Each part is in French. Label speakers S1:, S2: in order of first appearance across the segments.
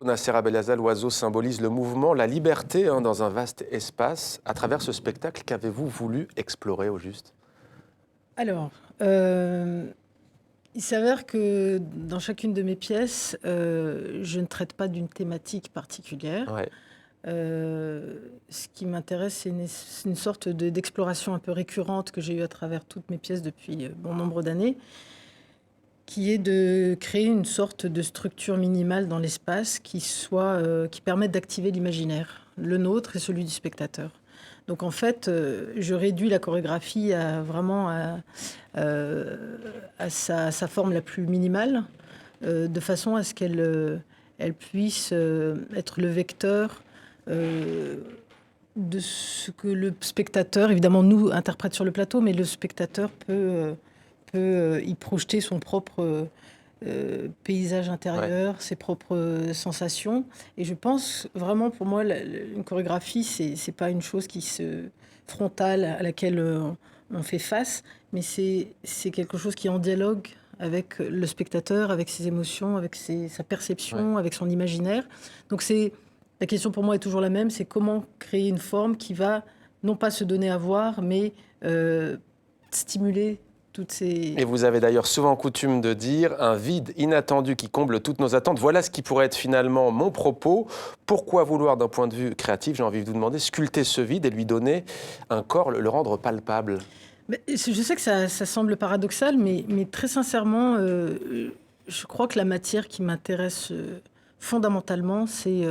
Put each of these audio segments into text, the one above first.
S1: Nasser Abelaza, l'oiseau symbolise le mouvement, la liberté dans un vaste espace. À travers ce spectacle, qu'avez-vous voulu explorer au juste?
S2: Alors, il s'avère que dans chacune de mes pièces, je ne traite pas d'une thématique particulière.
S1: Ouais.
S2: Ce qui m'intéresse, c'est une sorte d'exploration un peu récurrente que j'ai eue à travers toutes mes pièces depuis bon nombre d'années, qui est de créer une sorte de structure minimale dans l'espace qui permette d'activer l'imaginaire, le nôtre et celui du spectateur. Donc en fait, je réduis la chorégraphie à sa forme la plus minimale, de façon à ce qu'elle puisse être le vecteur de ce que le spectateur, évidemment nous, interprète sur le plateau, mais le spectateur peut y projeter son propre paysage intérieur, ses propres sensations. Et je pense vraiment, pour moi, une chorégraphie, c'est pas une chose frontale à laquelle on fait face, mais c'est quelque chose qui est en dialogue avec le spectateur, avec ses émotions, avec sa perception, avec son imaginaire. Donc la question pour moi est toujours la même, c'est comment créer une forme qui va non pas se donner à voir, mais stimuler toutes ces...
S1: Et vous avez d'ailleurs souvent coutume de dire un vide inattendu qui comble toutes nos attentes. Voilà ce qui pourrait être finalement mon propos. Pourquoi vouloir, d'un point de vue créatif, j'ai envie de vous demander, sculpter ce vide et lui donner un corps, le rendre palpable?
S2: Mais je sais que ça semble paradoxal, mais très sincèrement, je crois que la matière qui m'intéresse fondamentalement, c'est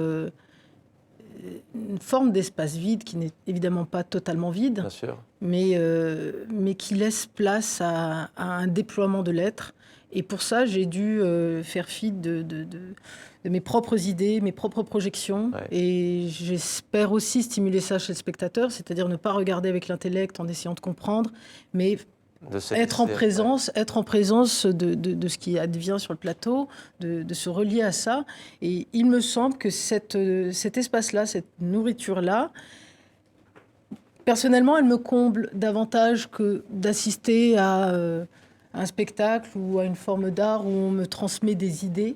S2: une forme d'espace vide qui n'est évidemment pas totalement vide,
S1: Bien sûr.
S2: mais qui laisse place à un déploiement de l'être. Et pour ça, j'ai dû faire fi de mes propres idées, mes propres projections.
S1: Ouais.
S2: Et j'espère aussi stimuler ça chez le spectateur, c'est-à-dire ne pas regarder avec l'intellect en essayant de comprendre, mais être en présence de ce qui advient sur le plateau, de se relier à ça. Et il me semble que cet espace-là, cette nourriture-là, personnellement, elle me comble davantage que d'assister à un spectacle ou à une forme d'art où on me transmet des idées.